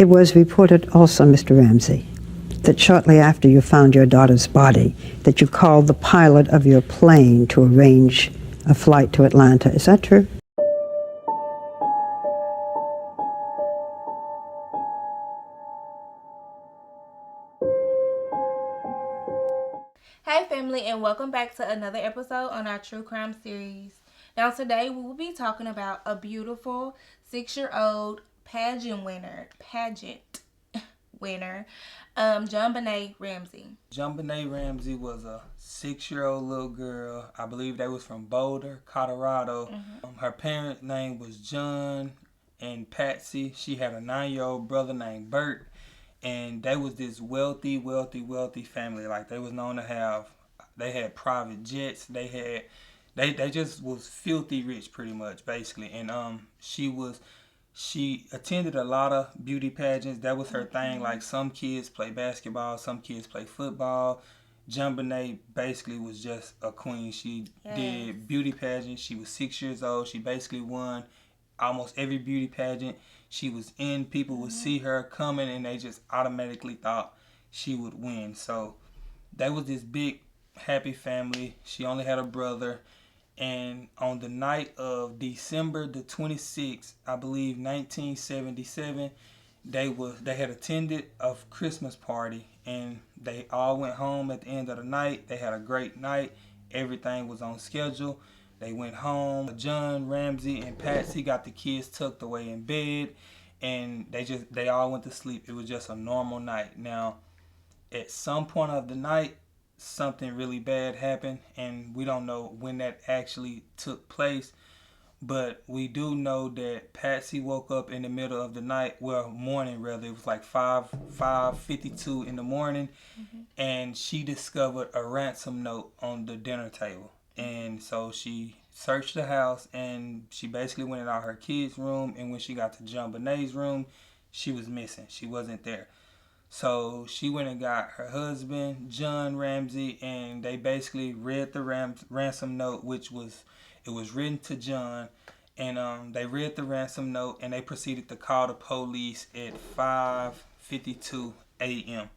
It was reported also, Mr. Ramsey, that shortly after you found your daughter's body, that you called the pilot of your plane to arrange a flight to Atlanta. Is that true? Hey family, and welcome back to another episode on our true crime series. Now today we will be talking about a beautiful 6-year-old pageant winner, JonBenet Ramsey. JonBenet Ramsey was a 6-year-old little girl. I believe they was from Boulder, Colorado. Her parents' name was John and Patsy. She had a 9-year-old brother named Bert. And they was this wealthy family. Like, they was known to have, they had private jets. They just was filthy rich, pretty much, basically. And she attended a lot of beauty pageants. That was her thing. Like, some kids play basketball, some kids play football. JonBenet basically was just a queen. She did beauty pageants. She was 6 years old. She basically won almost every beauty pageant she was in. People would see her coming and they just automatically thought she would win. So they was this big happy family. She only had a brother. And on the night of December the 26th, I believe 1977, they had attended a Christmas party and they all went home at the end of the night. They had a great night. Everything was on schedule. They went home. John, Ramsey, and Patsy got the kids tucked away in bed, and they all went to sleep. It was just a normal night. Now, at some point of the night, something really bad happened, and we don't know when that actually took place. But we do know that Patsy woke up in the middle of the night, well, morning rather. It was like 5:52 in the morning, and she discovered a ransom note on the dinner table. And so she searched the house and she basically went in all her kids' room. And when she got to JonBenet's room, she was missing. She wasn't there. So she went and got her husband, John Ramsey, and they basically read the ransom note, it was written to John. And they read the ransom note and they proceeded to call the police at 5:52 a.m.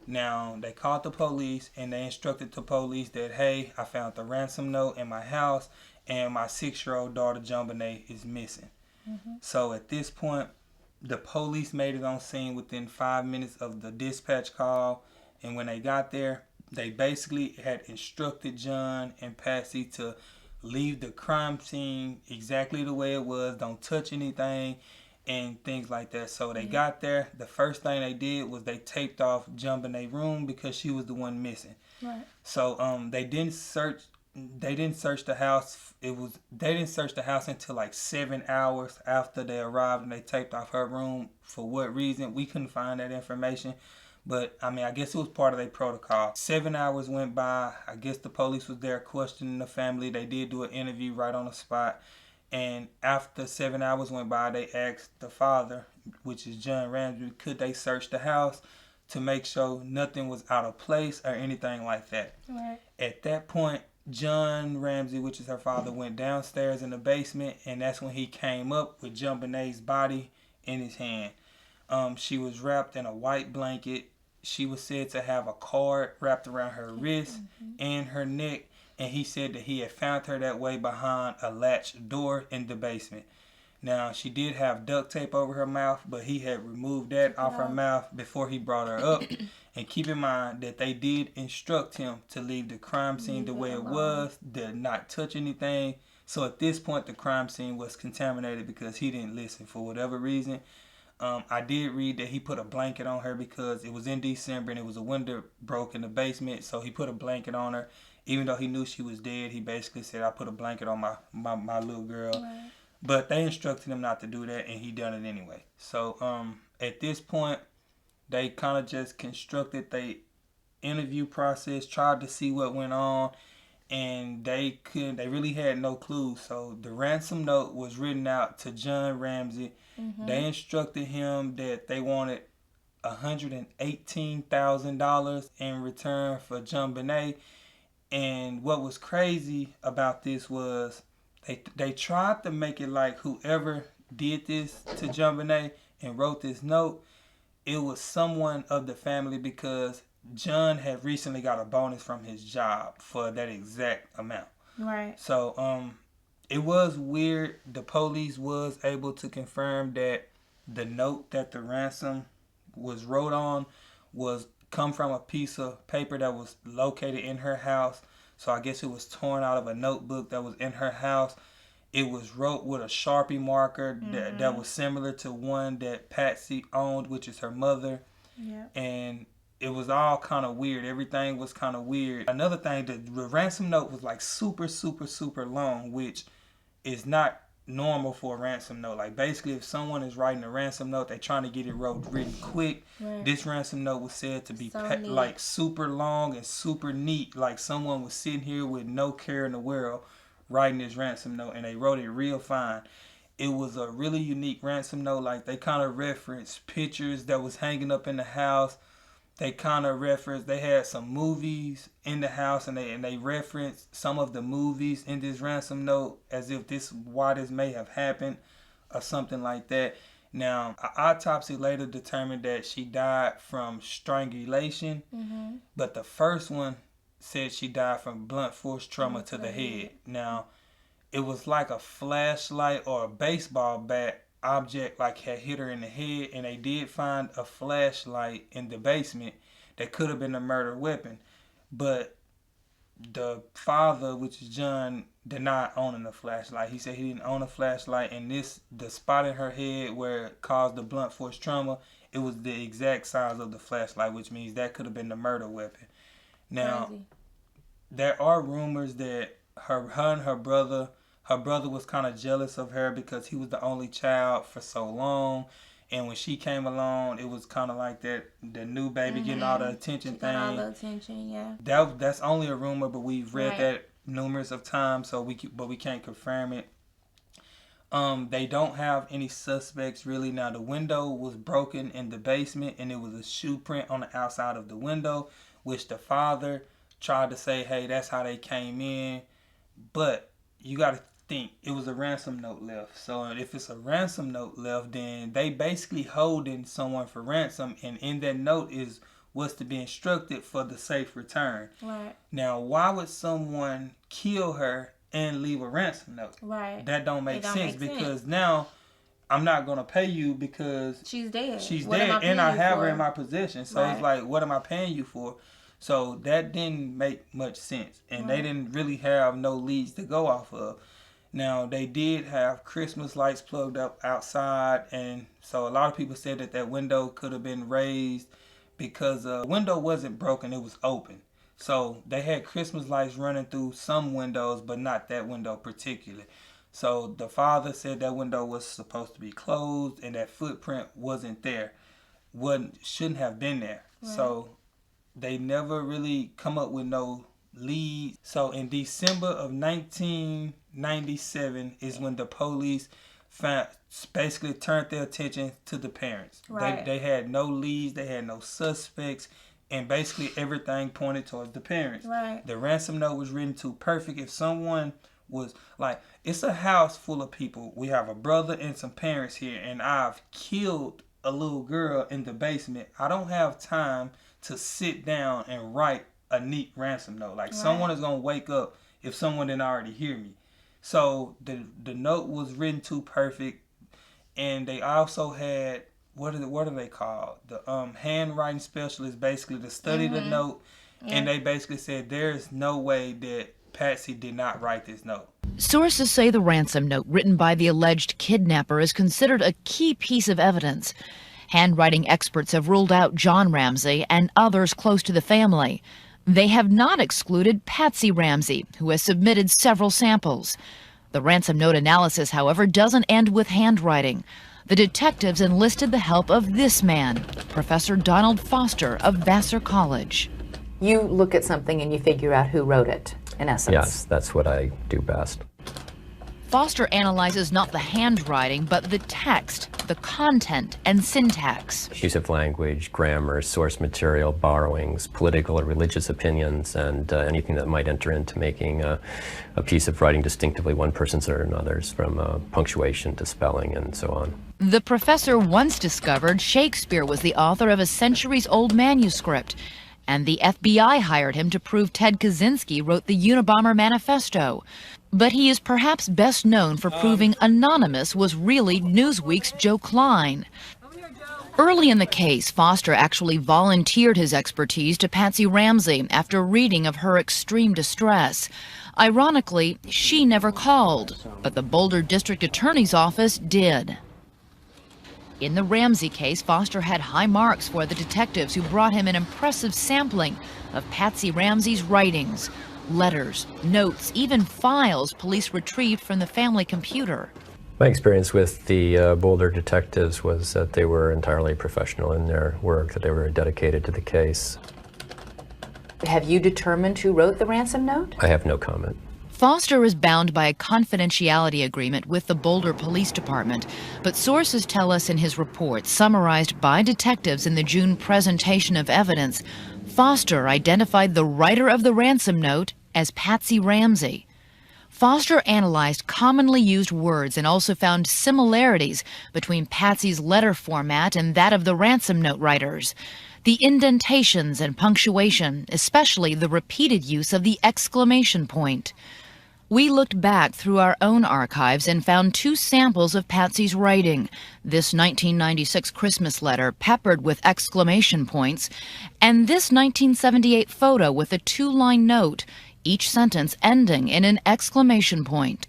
Now, they called the police and they instructed the police that, hey, I found the ransom note in my house and my 6-year-old daughter, JonBenet, is missing. So at this point, the police made it on scene within 5 minutes of the dispatch call. And when they got there, they basically had instructed John and Patsy to leave the crime scene exactly the way it was. Don't touch anything. And things like that. So they got there. The first thing they did was they taped off JonBenet's room because she was the one missing. Right. So they didn't search the house. They didn't search the house until like 7 hours after they arrived and they taped off her room. For what reason? We couldn't find that information. But I mean, I guess it was part of their protocol. 7 hours went by. I guess the police was there questioning the family. They did do an interview right on the spot. And after 7 hours went by, they asked the father, which is John Ramsey, could they search the house to make sure nothing was out of place or anything like that. Right. At that point, John Ramsey, which is her father, went downstairs in the basement, and that's when he came up with JonBenet's body in his hand. She was wrapped in a white blanket. She was said to have a cord wrapped around her wrist and her neck. And he said that he had found her that way behind a latched door in the basement. Now, she did have duct tape over her mouth, but he had removed that off her mouth before he brought her up. And keep in mind that they did instruct him to leave the crime scene the way it was, did not touch anything. So at this point, the crime scene was contaminated because he didn't listen for whatever reason. I did read that he put a blanket on her because it was in December and it was a window broke in the basement. So he put a blanket on her. Even though he knew she was dead, he basically said, I put a blanket on my little girl. Right. But they instructed him not to do that, and he done it anyway. So at this point, they kind of just constructed the interview process, tried to see what went on, and they really had no clue. So the ransom note was written out to John Ramsey. They instructed him that they wanted $118,000 in return for JonBenet. And what was crazy about this was they tried to make it like whoever did this to JonBenet and wrote this note, it was someone of the family because John had recently got a bonus from his job for that exact amount. Right. So it was weird. The police was able to confirm that the note that the ransom was wrote on was come from a piece of paper that was located in her house. So I guess it was torn out of a notebook that was in her house. It was wrote with a Sharpie marker that was similar to one that Patsy owned, which is her mother. Yeah. And it was all kind of weird. Everything was kind of weird. Another thing, the ransom note was like super, super, super long, which is not normal for a ransom note. Like basically if someone is writing a ransom note, they're trying to get it wrote really quick. Right. This ransom note was said to be neat. like super long and super neat. Like someone was sitting here with no care in the world writing this ransom note, and they wrote it real fine. It was a really unique ransom note. Like they kind of referenced pictures that was hanging up in the house. They kind of referenced, they had some movies in the house, and they referenced some of the movies in this ransom note as if why this may have happened or something like that. Now, an autopsy later determined that she died from strangulation, but the first one said she died from blunt force trauma to the head. Now, it was like a flashlight or a baseball bat object like had hit her in the head, and they did find a flashlight in the basement that could have been a murder weapon, but the father, which is John, denied owning a flashlight. He said he didn't own a flashlight, and the spot in her head where it caused the blunt force trauma, it was the exact size of the flashlight, which means that could have been the murder weapon. Now, there are rumors that her and her brother was kind of jealous of her because he was the only child for so long. And when she came along, it was kind of like that, the new baby getting all the attention thing. All the attention, yeah. That's only a rumor, but we've read that numerous of times, so we can't confirm it. They don't have any suspects really. Now, the window was broken in the basement, and it was a shoe print on the outside of the window, which the father tried to say, hey, that's how they came in. But you got to think, it was a ransom note left. So if it's a ransom note left, then they basically holding someone for ransom, and in that note is what's to be instructed for the safe return. Right. Now, why would someone kill her and leave a ransom note? Right. That don't make sense because now I'm not going to pay you because she's dead. She's dead, and I have her in my possession. So Right. It's like, what am I paying you for? So that didn't make much sense, and they didn't really have no leads to go off of. Now, they did have Christmas lights plugged up outside, and so a lot of people said that window could have been raised because the window wasn't broken, it was open. So they had Christmas lights running through some windows, but not that window particularly. So the father said that window was supposed to be closed, and that footprint wasn't there. Shouldn't have been there. Right. So they never really come up with no lead. So in December of 1997 is when the police basically turned their attention to the parents. Right. They had no leads, they had no suspects, and basically everything pointed towards the parents. Right. The ransom note was written too perfect. If someone was like, it's a house full of people. We have a brother and some parents here, and I've killed a little girl in the basement. I don't have time to sit down and write a neat ransom note. Like, someone is going to wake up if someone didn't already hear me. So the note was written too perfect, and they also had, what are they called? The handwriting specialist basically to study the note, and they basically said there's no way that Patsy did not write this note. Sources say the ransom note written by the alleged kidnapper is considered a key piece of evidence. Handwriting experts have ruled out John Ramsey and others close to the family. They have not excluded Patsy Ramsey, who has submitted several samples. The ransom note analysis, however, doesn't end with handwriting. The detectives enlisted the help of this man, Professor Donald Foster of Vassar College. You look at something and you figure out who wrote it, in essence. Yes, that's what I do best. Foster analyzes not the handwriting, but the text, the content, and syntax. Use of language, grammar, source material, borrowings, political or religious opinions, and anything that might enter into making a piece of writing distinctively one person's or another's, from punctuation to spelling and so on. The professor once discovered Shakespeare was the author of a centuries-old manuscript, and the FBI hired him to prove Ted Kaczynski wrote the Unabomber Manifesto. But he is perhaps best known for proving Anonymous was really Newsweek's Joe Klein. Early in the case, Foster actually volunteered his expertise to Patsy Ramsey after reading of her extreme distress. Ironically, she never called, but the Boulder District Attorney's Office did. In the Ramsey case, Foster had high marks for the detectives who brought him an impressive sampling of Patsy Ramsey's writings, letters, notes, even files police retrieved from the family computer. My experience with the Boulder detectives was that they were entirely professional in their work, that they were dedicated to the case. Have you determined who wrote the ransom note? I have no comment. Foster is bound by a confidentiality agreement with the Boulder Police Department, but sources tell us in his report, summarized by detectives in the June presentation of evidence, Foster identified the writer of the ransom note as Patsy Ramsey. Foster analyzed commonly used words and also found similarities between Patsy's letter format and that of the ransom note writers. The indentations and punctuation, especially the repeated use of the exclamation point. We looked back through our own archives and found two samples of Patsy's writing, this 1996 Christmas letter peppered with exclamation points, and this 1978 photo with a two-line note, each sentence ending in an exclamation point.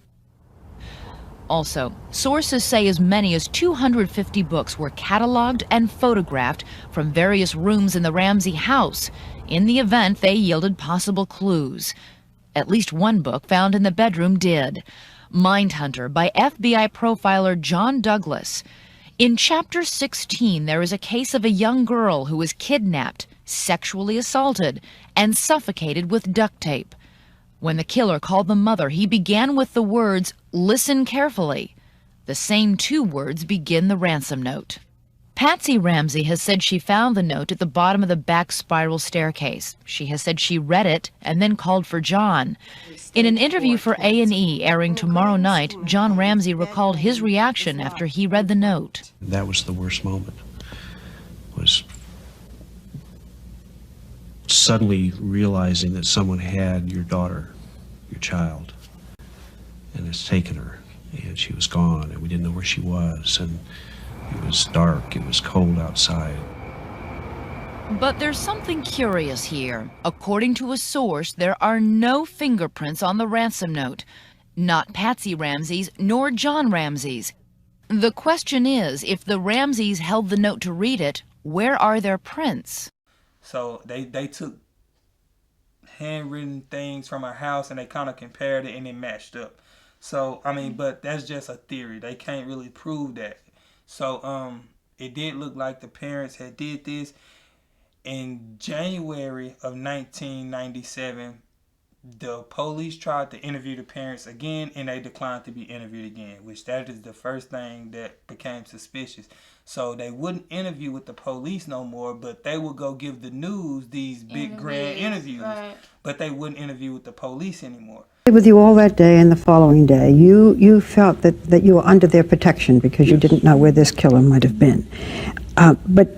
Also, sources say as many as 250 books were cataloged and photographed from various rooms in the Ramsey house. In the event, they yielded possible clues. At least one book found in the bedroom did. Mindhunter by FBI profiler John Douglas. In Chapter 16, there is a case of a young girl who was kidnapped, sexually assaulted, and suffocated with duct tape. When the killer called the mother, he began with the words, "Listen carefully." The same two words begin the ransom note. Patsy Ramsey has said she found the note at the bottom of the back spiral staircase. She has said she read it and then called for John. In an interview for A&E airing tomorrow night, John Ramsey recalled his reaction after he read the note. That was the worst moment, was suddenly realizing that someone had your daughter, your child, and has taken her, and she was gone, and we didn't know where she was, and it was dark, it was cold outside. But there's something curious here. According to a source, there are no fingerprints on the ransom note. Not Patsy Ramsey's, nor John Ramsey's. The question is, if the Ramseys held the note to read it, where are their prints? So they took handwritten things from our house and they kind of compared it and it matched up. So, I mean, but that's just a theory. They can't really prove that. So, it did look like the parents had did this. In January of 1997, the police tried to interview the parents again, and they declined to be interviewed again, which that is the first thing that became suspicious. So they wouldn't interview with the police no more, but they would go give the news these big grand interviews. Right. But they wouldn't interview with the police anymore. With you all that day and the following day, you felt that you were under their protection because you didn't know where this killer might have been. But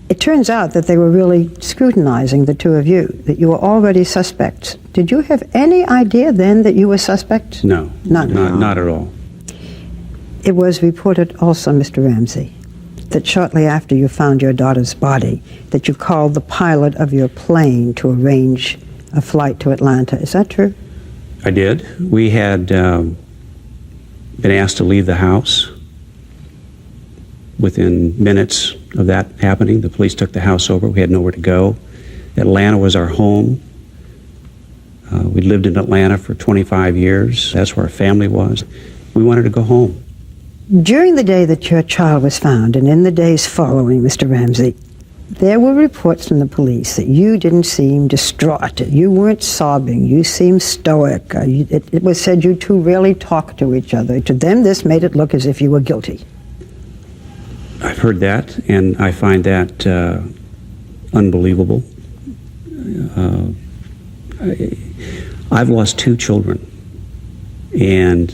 it turns out that they were really scrutinizing the two of you, that you were already suspects. Did you have any idea then that you were suspects? No, not at all. It was reported also, Mr. Ramsey, that shortly after you found your daughter's body, that you called the pilot of your plane to arrange a flight to Atlanta. Is that true? I did. We had been asked to leave the house. Within minutes of that happening, the police took the house over. We had nowhere to go. Atlanta was our home. We lived in Atlanta for 25 years. That's where our family was. We wanted to go home. During the day that your child was found, and in the days following, Mr. Ramsey, There were reports from the police that you didn't seem distraught. You weren't sobbing. You seemed stoic. It was said you two rarely talked to each other. To them, this made it look as if you were guilty. I've heard that, and I find that unbelievable. I've lost 2 children, and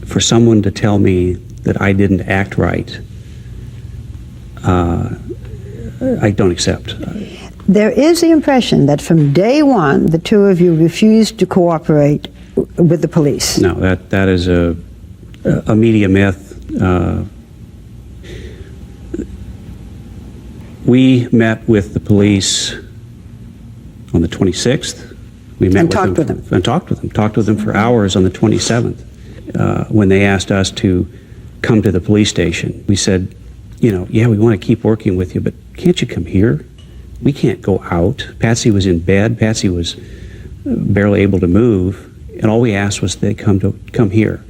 for someone to tell me that I didn't act right, I don't accept. There is the impression that from day one, the two of you refused to cooperate with the police. No, that is a media myth. We met with the police on the 26th. We met And talked with them. And talked with them. Talked with them for hours on the 27th. When they asked us to come to the police station, we said, yeah, we want to keep working with you, but can't you come here? We can't go out. Patsy was in bed. Patsy was barely able to move, and all we asked was they come here.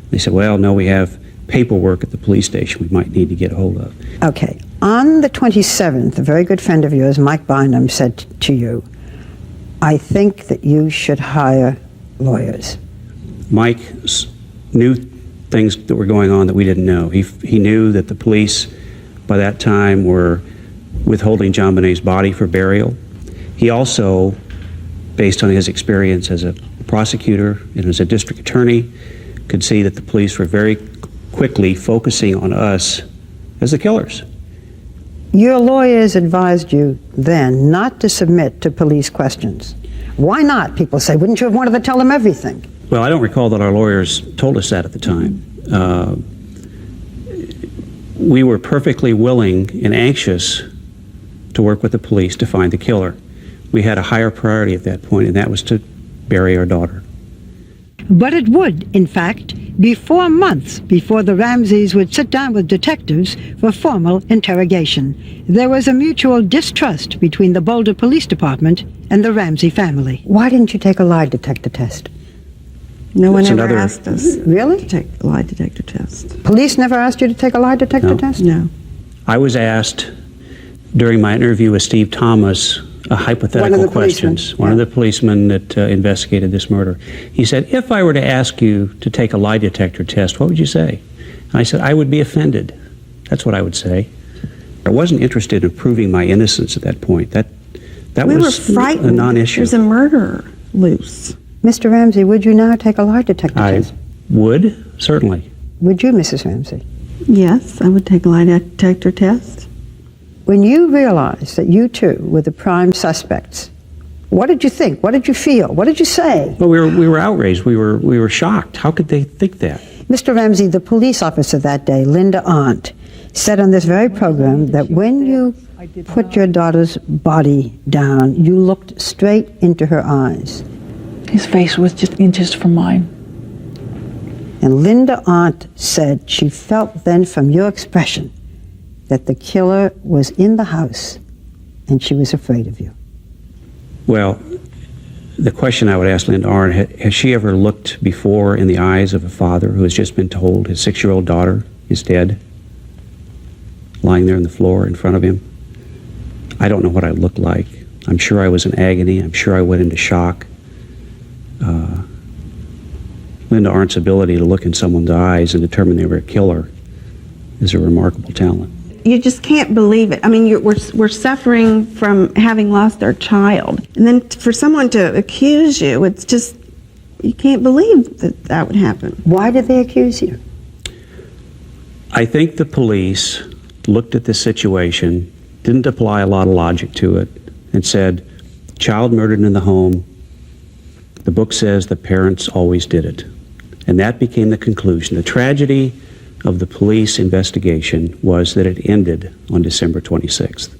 They said, well, no, we have paperwork at the police station we might need to get a hold of. Okay. On the 27th, a very good friend of yours, Mike Bynum, said to you, I think that you should hire lawyers. Mike knew things that were going on that we didn't know. He knew that the police, by that time, were withholding JonBenet's body for burial. He also, based on his experience as a prosecutor and as a district attorney, could see that the police were very quickly focusing on us as the killers. Your lawyers advised you then not to submit to police questions. Why not? People say, wouldn't you have wanted to tell them everything? Well, I don't recall that our lawyers told us that at the time. We were perfectly willing and anxious to work with the police to find the killer. We had a higher priority at that point, and that was to bury our daughter. But it would, in fact, be 4 months before the Ramseys would sit down with detectives for formal interrogation. There was a mutual distrust between the Boulder Police Department and the Ramsey family. Why didn't you take a lie detector test? No one That's ever another- asked us Really? to take a lie detector test. Police never asked you to take a lie detector No. test? No. I was asked during my interview with Steve Thomas a hypothetical the questions. policemen, One of yeah. the policemen that investigated this murder. He said, if I were to ask you to take a lie detector test, what would you say? And I said, I would be offended. That's what I would say. I wasn't interested in proving my innocence at that point. That We were was frightened. a non-issue. There's a murderer loose. Mr. Ramsey, would you now take a lie detector I test? would, certainly. Would you, Mrs. Ramsey? Yes, I would take a lie detector test. When you realized that you two were the prime suspects, what did you think? What did you feel? What did you say? Well, we were outraged. We were shocked. How could they think that? Mr. Ramsey, the police officer that day, Linda Arndt, said on this very program that when you put your daughter's body down, you looked straight into her eyes. His face was just inches from mine. And Linda Arndt said she felt then from your expression that the killer was in the house and she was afraid of you. Well, the question I would ask Linda Arndt, has she ever looked before in the eyes of a father who has just been told his 6-year-old daughter is dead, lying there on the floor in front of him? I don't know what I looked like. I'm sure I was in agony. I'm sure I went into shock. Linda Arndt's ability to look in someone's eyes and determine they were a killer is a remarkable talent. You just can't believe it. I mean, we're suffering from having lost our child. And then for someone to accuse you, it's just, you can't believe that would happen. Why did they accuse you? I think the police looked at the situation, didn't apply a lot of logic to it, and said, child murdered in the home, the book says the parents always did it. And that became the conclusion. The tragedy of the police investigation was that it ended on December 26th.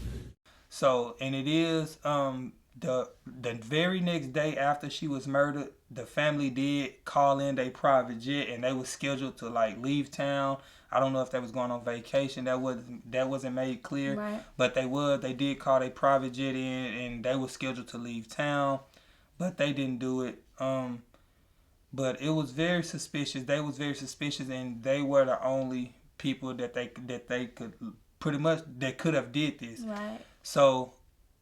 So, and it is the very next day after she was murdered, the family did call in their private jet, and they were scheduled to like leave town. I don't know if they was going on vacation. That wasn't made clear. Right. But they did call their private jet in, and they were scheduled to leave town, but they didn't do it. But it was very suspicious. They was very suspicious, and they were the only people that they could pretty much that could have did this. Right. So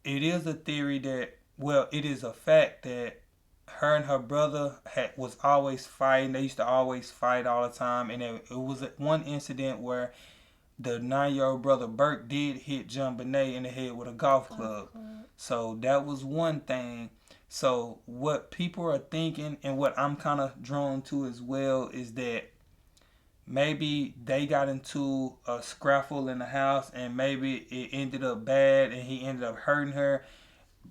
it is a theory that, well, it is a fact that her and her brother was always fighting. They used to always fight all the time. And it was one incident where the 9-year-old brother Burke did hit JonBenet in the head with a golf club. So that was one thing. So what people are thinking, and what I'm kind of drawn to as well, is that maybe they got into a scraffle in the house, and maybe it ended up bad, and he ended up hurting her,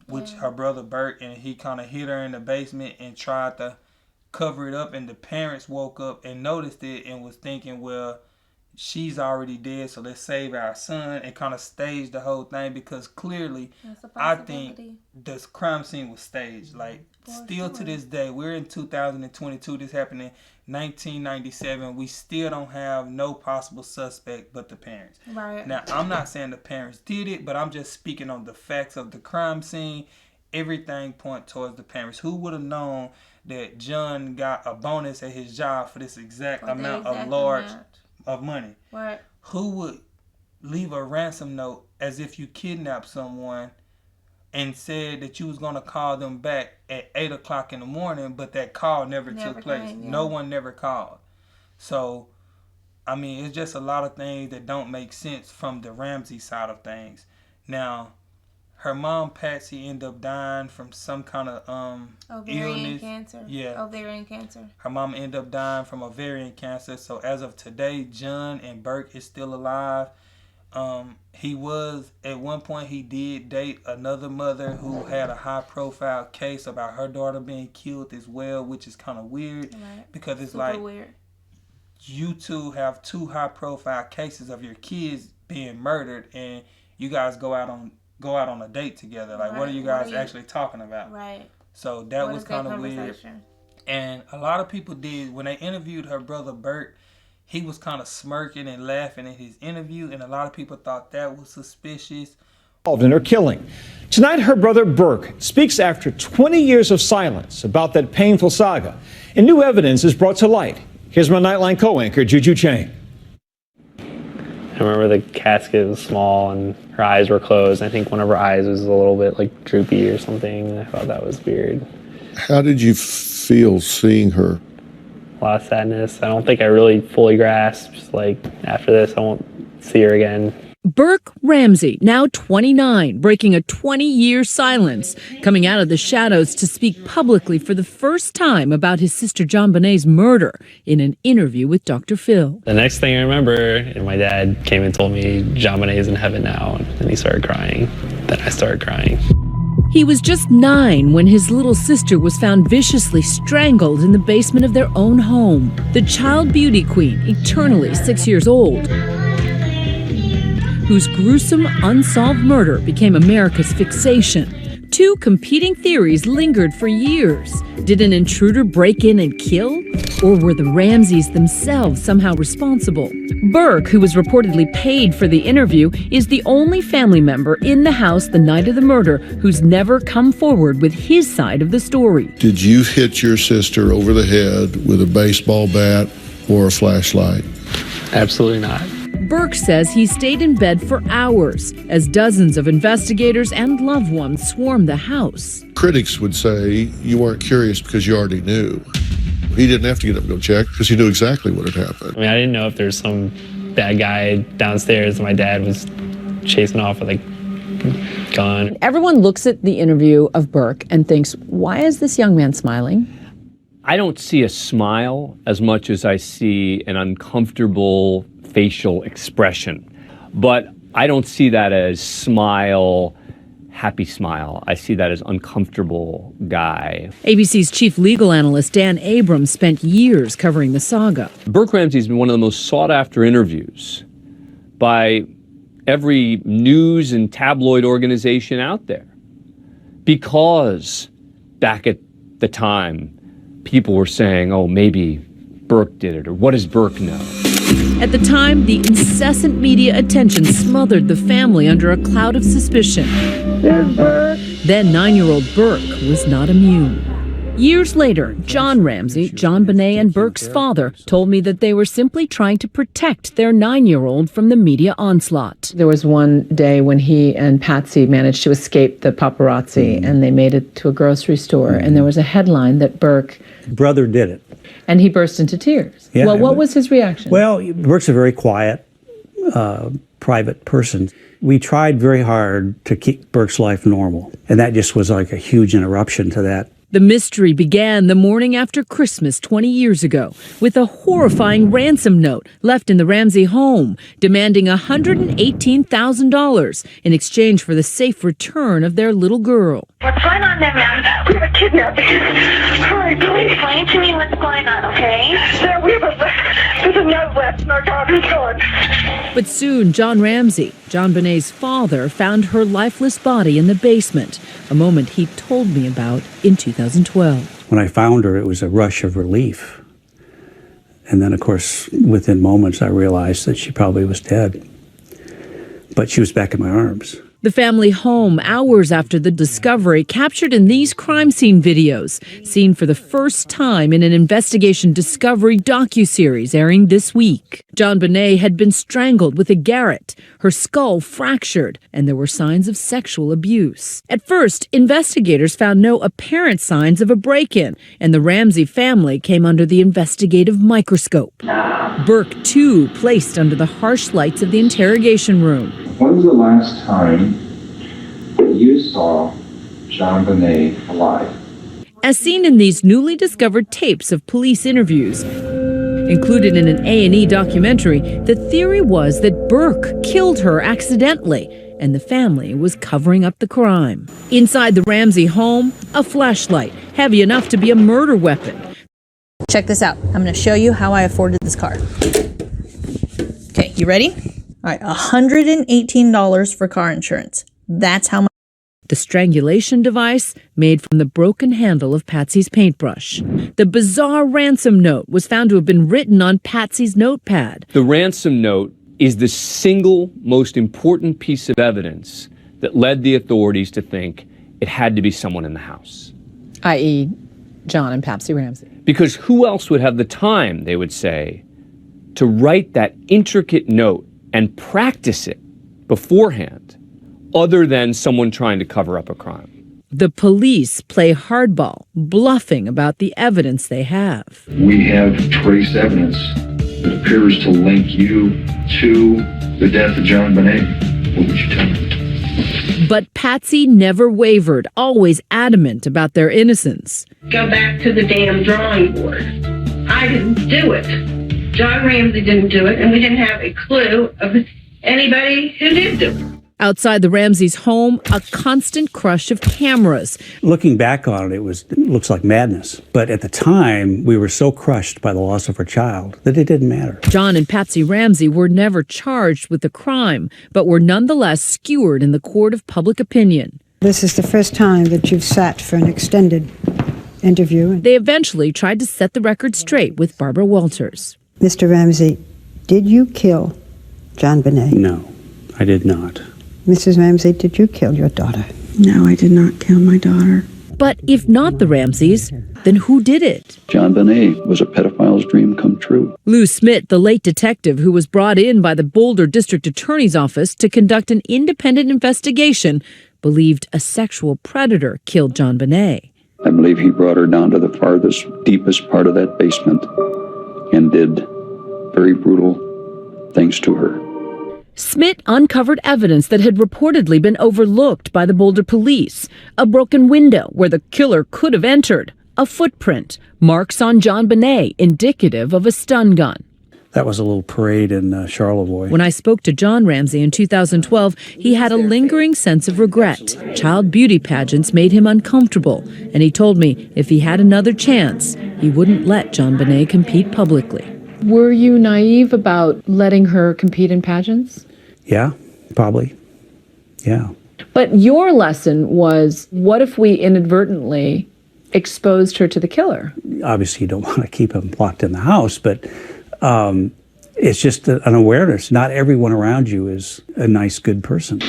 which her brother Burke, and he kind of hit her in the basement and tried to cover it up, and the parents woke up and noticed it and was thinking, well, she's already dead, so let's save our son, and kind of staged the whole thing, because clearly I think the crime scene was staged. Like, still to this day, we're in 2022, this happened in 1997, we still don't have no possible suspect but the parents. Right. Now, I'm not saying the parents did it, but I'm just speaking on the facts of the crime scene. Everything point towards the parents. Who would have known that John got a bonus at his job for this exact amount of money? Right. Who would leave a ransom note as if you kidnapped someone and said that you was going to call them back at 8 o'clock in the morning, but that call never took place? Came, yeah. No one never called. So, I mean, it's just a lot of things that don't make sense from the Ramsey side of things. Now, her mom, Patsy, ended up dying from some kind of ovarian cancer. Yeah. Ovarian cancer. Her mom ended up dying from ovarian cancer. So as of today, John and Burke is still alive. He was, at one point, he did date another mother who had a high-profile case about her daughter being killed as well, which is kind of weird. Right. Because it's super weird. You two have two high-profile cases of your kids being murdered, and you guys go out on a date together. Like, what are you guys actually talking about? Right. So that was kind of weird. And a lot of people did, when they interviewed her brother Bert, he was kind of smirking and laughing in his interview, and a lot of people thought that was suspicious. In her killing. Tonight, her brother Burke speaks after 20 years of silence about that painful saga, and new evidence is brought to light. Here's my Nightline co-anchor, Juju Chang. I remember the casket was small and her eyes were closed. I think one of her eyes was a little bit like droopy or something, and I thought that was weird. How did you feel seeing her? A lot of sadness. I don't think I really fully grasped, like, after this I won't see her again. Burke Ramsey, now 29, breaking a 20-year silence, coming out of the shadows to speak publicly for the first time about his sister JonBenet's murder in an interview with Dr. Phil. The next thing I remember, my dad came and told me JonBenet is in heaven now, and he started crying. Then I started crying. He was just 9 when his little sister was found viciously strangled in the basement of their own home. The child beauty queen, eternally 6 years old, whose gruesome, unsolved murder became America's fixation. 2 competing theories lingered for years. Did an intruder break in and kill? Or were the Ramseys themselves somehow responsible? Burke, who was reportedly paid for the interview, is the only family member in the house the night of the murder who's never come forward with his side of the story. Did you hit your sister over the head with a baseball bat or a flashlight? Absolutely not. Burke says he stayed in bed for hours as dozens of investigators and loved ones swarmed the house. Critics would say you weren't curious because you already knew. He didn't have to get up and go check because he knew exactly what had happened. I mean, I didn't know if there's some bad guy downstairs that my dad was chasing off with a gun. Everyone looks at the interview of Burke and thinks, why is this young man smiling? I don't see a smile as much as I see an uncomfortable facial expression. But I don't see that as smile, happy smile. I see that as uncomfortable guy. ABC's chief legal analyst Dan Abrams spent years covering the saga. Burke Ramsey's been one of the most sought-after interviews by every news and tabloid organization out there, because back at the time, people were saying, oh, maybe Burke did it, or what does Burke know? At the time, the incessant media attention smothered the family under a cloud of suspicion. Then 9-year-old Burke was not immune. Years later, John Ramsey, JonBenet and Burke's father, told me that they were simply trying to protect their 9-year-old from the media onslaught. There was one day when he and Patsy managed to escape the paparazzi, and they made it to a grocery store, and there was a headline that Burke... Brother did it. And he burst into tears. Yeah, well, what was his reaction? Well, Burke's a very quiet, private person. We tried very hard to keep Burke's life normal, and that just was like a huge interruption to that. The mystery began the morning after Christmas 20 years ago with a horrifying ransom note left in the Ramsey home, demanding $118,000 in exchange for the safe return of their little girl. What's going on there, ma'am? We were kidnapped. Hurry, please explain to me what's going on, okay? There's a note left and our daughter's gone. But soon, John Ramsey, JonBenet's father, found her lifeless body in the basement, a moment he told me about in 2012. When I found her, it was a rush of relief. And then, of course, within moments, I realized that she probably was dead. But she was back in my arms. The family home, hours after the discovery, captured in these crime scene videos, seen for the first time in an investigation discovery docuseries airing this week. JonBenet had been strangled with a garrote, her skull fractured, and there were signs of sexual abuse. At first, investigators found no apparent signs of a break-in, and the Ramsey family came under the investigative microscope. Burke, too, placed under the harsh lights of the interrogation room. When was the last time you saw JonBenet alive? As seen in these newly discovered tapes of police interviews, included in an A&E documentary, the theory was that Burke killed her accidentally, and the family was covering up the crime. Inside the Ramsey home, a flashlight, heavy enough to be a murder weapon. Check this out. I'm going to show you how I afforded this car. Okay, you ready? All right, $118 for car insurance. That's how much. The strangulation device made from the broken handle of Patsy's paintbrush. The bizarre ransom note was found to have been written on Patsy's notepad. The ransom note is the single most important piece of evidence that led the authorities to think it had to be someone in the house. I.e., John and Patsy Ramsey. Because who else would have the time, they would say, to write that intricate note and practice it beforehand, other than someone trying to cover up a crime? The police play hardball, bluffing about the evidence they have. We have trace evidence that appears to link you to the death of JonBenet. What would you tell me? But Patsy never wavered, always adamant about their innocence. Go back to the damn drawing board. I didn't do it. John Ramsey didn't do it, and we didn't have a clue of anybody who did do it. Outside the Ramseys' home, a constant crush of cameras. Looking back on it, it looks like madness. But at the time, we were so crushed by the loss of our child that it didn't matter. John and Patsy Ramsey were never charged with the crime, but were nonetheless skewered in the court of public opinion. This is the first time that you've sat for an extended interview. They eventually tried to set the record straight with Barbara Walters. Mr. Ramsey, did you kill JonBenet? No, I did not. Mrs. Ramsey, did you kill your daughter? No, I did not kill my daughter. But if not the Ramseys, then who did it? JonBenet was a pedophile's dream come true. Lou Smith, the late detective who was brought in by the Boulder District Attorney's Office to conduct an independent investigation, believed a sexual predator killed JonBenet. I believe he brought her down to the farthest, deepest part of that basement and did very brutal things to her. Smith uncovered evidence that had reportedly been overlooked by the Boulder police. A broken window where the killer could have entered. A footprint. Marks on JonBenet, indicative of a stun gun. That was a little parade in Charlevoix. When I spoke to John Ramsey in 2012, he had a lingering sense of regret. Child beauty pageants made him uncomfortable, and he told me if he had another chance, he wouldn't let JonBenet compete publicly. Were you naive about letting her compete in pageants? Yeah, probably. Yeah. But your lesson was, what if we inadvertently exposed her to the killer? Obviously, you don't want to keep him locked in the house, but it's just an awareness. Not everyone around you is a nice, good person.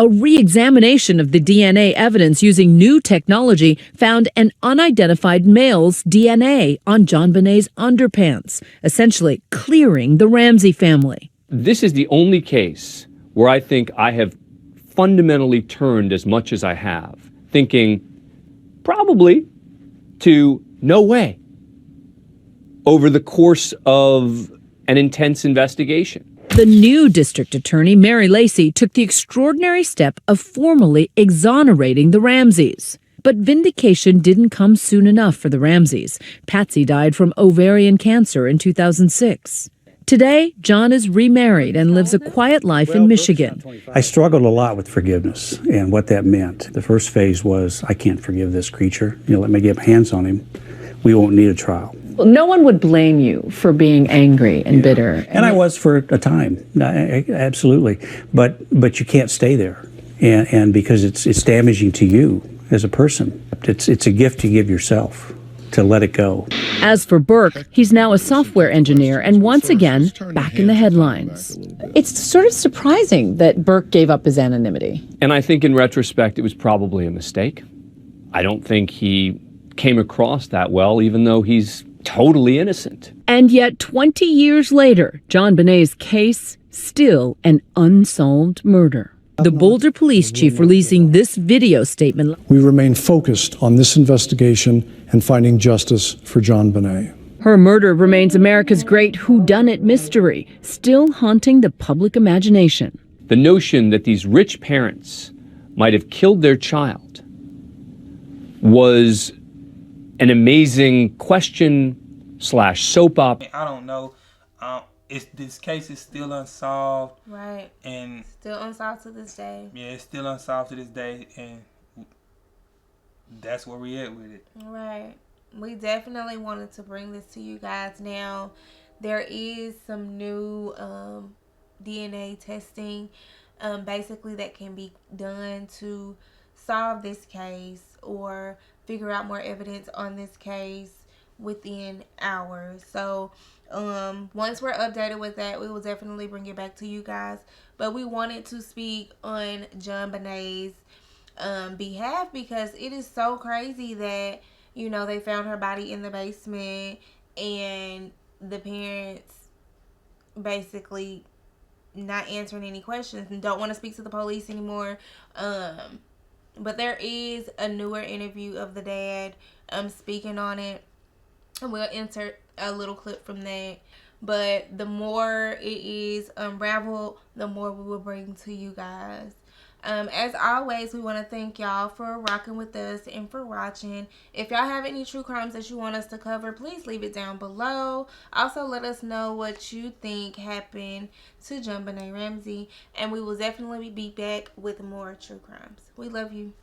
A re-examination of the DNA evidence using new technology found an unidentified male's DNA on JonBenet's underpants, essentially clearing the Ramsey family. This is the only case where I think I have fundamentally turned as much as I have, thinking probably to no way over the course of an intense investigation. The new district attorney, Mary Lacey, took the extraordinary step of formally exonerating the Ramseys. But vindication didn't come soon enough for the Ramseys. Patsy died from ovarian cancer in 2006. Today, John is remarried and lives a quiet life in Michigan. I struggled a lot with forgiveness and what that meant. The first phase was, I can't forgive this creature. Let me get my hands on him. We won't need a trial. Well, no one would blame you for being angry and bitter. And I was for a time, absolutely. But you can't stay there, and because it's damaging to you as a person. It's a gift you give yourself to let it go. As for Burke, he's now a software engineer and once again back in the headlines. It's sort of surprising that Burke gave up his anonymity. And I think in retrospect, it was probably a mistake. I don't think he came across that well, even though he's totally innocent. And yet 20 years later, JonBenet's case, still an unsolved murder. The Boulder police chief releasing this video statement. We remain focused on this investigation and finding justice for JonBenet. Her murder remains America's great whodunit mystery, still haunting the public imagination. The notion that these rich parents might have killed their child was an amazing question / soap opera. I don't know. This case is still unsolved. Right. And still unsolved to this day. Yeah, it's still unsolved to this day, and that's where we at with it. Right. We definitely wanted to bring this to you guys. Now, there is some new DNA testing, basically that can be done to solve this case or figure out more evidence on this case within hours. So once we're updated with that, we will definitely bring it back to you guys. But we wanted to speak on JonBenet's behalf because it is so crazy that, they found her body in the basement and the parents basically not answering any questions and don't want to speak to the police anymore. But there is a newer interview of the dad speaking on it. And we'll insert a little clip from that. But the more it is unraveled, the more we will bring to you guys. As always, we want to thank y'all for rocking with us and for watching. If y'all have any true crimes that you want us to cover, please leave it down below. Also, let us know what you think happened to JonBenet Ramsey. And we will definitely be back with more true crimes. We love you.